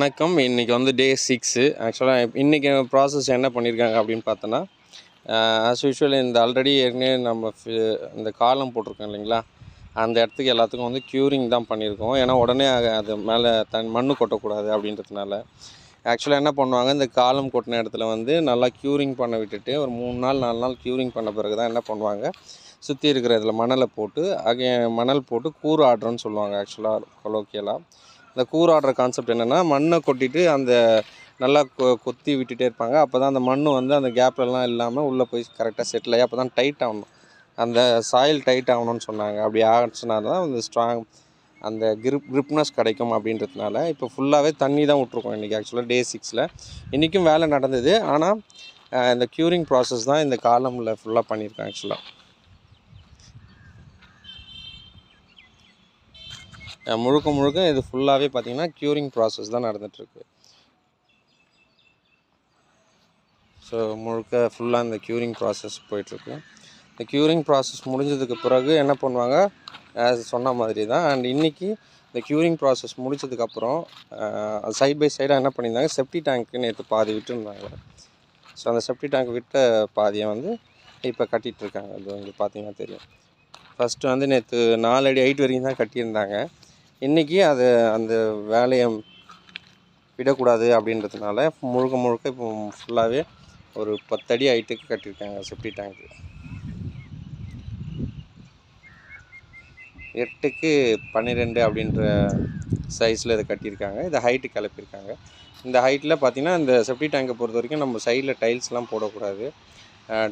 வணக்கம். இன்றைக்கி வந்து டே 6. ஆக்சுவலாக இன்றைக்கி ப்ராசஸ் என்ன பண்ணியிருக்காங்க அப்படின்னு பார்த்தோன்னா, ஆஸ் யூஷுவல் இந்த ஆல்ரெடி ஏற்கனவே நம்ம இந்த காலம் போட்டிருக்கோம் இல்லைங்களா, அந்த இடத்துக்கு எல்லாத்துக்கும் வந்து க்யூரிங் தான் பண்ணியிருக்கோம். ஏன்னா உடனே அது மேலே மண் கொட்டக்கூடாது அப்படின்றதுனால. ஆக்சுவலாக என்ன பண்ணுவாங்க, இந்த காலம் கொட்டின இடத்துல வந்து நல்லா க்யூரிங் பண்ண விட்டுட்டு ஒரு 3 நாள் 4 நாள் க்யூரிங் பண்ண பிறகு தான் என்ன பண்ணுவாங்க, சுற்றி இருக்கிற இதில் மணலை போட்டு மணல் போட்டு கூறு ஆடுறோன்னு சொல்லுவாங்க ஆக்சுவலாக கொலோக்கியலாக. இந்த கூறு ஆடுற கான்செப்ட் என்னென்னா, மண்ணை கொட்டிட்டு அந்த நல்லா கொத்தி விட்டுட்டே இருப்பாங்க. அப்போ தான் அந்த மண் வந்து அந்த கேப்லலாம் இல்லாமல் உள்ளே போய் கரெக்டாக செட்டில் ஆகி அப்போ தான் டைட் ஆகணும், அந்த சாயில் டைட் ஆகணும்னு சொன்னாங்க. அப்படி ஆச்சுன்னா தான் அந்த ஸ்ட்ராங் அந்த கிரிப்னஸ் கிடைக்கும் அப்படின்றதுனால இப்போ ஃபுல்லாகவே தண்ணி தான் விட்ருக்கோம் இன்றைக்கி. ஆக்சுவலாக டே 6ல் இன்றைக்கும் வேலை நடந்தது. ஆனால் இந்த க்யூரிங் ப்ராசஸ் தான் இந்த காலமில் ஃபுல்லாக பண்ணியிருக்கேன் ஆக்சுவலாக. முழுக்க இது ஃபுல்லாகவே பார்த்திங்கன்னா க்யூரிங் ப்ராசஸ் தான் நடந்துகிட்ருக்கு. ஸோ முழுக்க ஃபுல்லாக இந்த க்யூரிங் ப்ராசஸ் போயிட்டுருக்கு. இந்த க்யூரிங் ப்ராசஸ் முடிஞ்சதுக்கு பிறகு என்ன பண்ணுவாங்க, சொன்ன மாதிரி தான். அண்ட் இன்றைக்கி இந்த க்யூரிங் ப்ராசஸ் முடிச்சதுக்கப்புறம் சைட் பை சைடாக என்ன பண்ணியிருந்தாங்க, செப்டி டேங்க்கு நேற்று பாதி விட்டுருந்தாங்க. ஸோ அந்த செப்டி டேங்க் விட்ட பாதியை வந்து இப்போ கட்டிகிட்ருக்காங்க. அது உங்களுக்கு பார்த்தீங்கன்னா தெரியும். ஃபஸ்ட்டு வந்து நேற்று 4 அடி ஹைட் வரைக்கும் தான் கட்டியிருந்தாங்க. இன்றைக்கி அது அந்த வேலையை விடக்கூடாது அப்படின்றதுனால முழுக்க இப்போ ஃபுல்லாகவே ஒரு 10 அடி ஹைட்டுக்கு கட்டியிருக்காங்க செப்டி டேங்க்கு. 8க்கு 12 அப்படின்ற சைஸில் இதை கட்டியிருக்காங்க. இதை ஹைட்டு கிளப்பியிருக்காங்க. இந்த ஹைட்டில் பார்த்திங்கன்னா இந்த செப்டி டேங்கை பொறுத்த வரைக்கும் நம்ம சைடில் டைல்ஸ்லாம் போடக்கூடாது.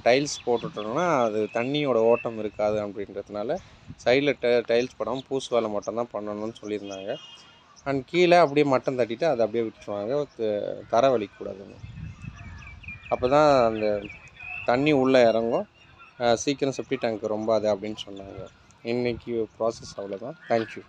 டைல்ஸ் போட்டுட்டோம்னா அது தண்ணியோட ஓட்டம் இருக்காது அப்படின்றதுனால சைடில் டைல்ஸ் போடாமல் பூசு வேலை மட்டும்தான் பண்ணணும்னு சொல்லியிருந்தாங்க. அண்ட் கீழே அப்படியே மட்டம் தட்டிட்டு அதை அப்படியே விட்டுருவாங்க, தரை வலிக்கக்கூடாதுன்னு. அப்போ தான் அந்த தண்ணி உள்ளே இறங்கும், சீக்கிரம் செப்டி டேங்க் ரொம்ப அது அப்படின்னு சொன்னாங்க. இன்றைக்கி ப்ராசஸ் அவ்வளோதான். தேங்க்யூ.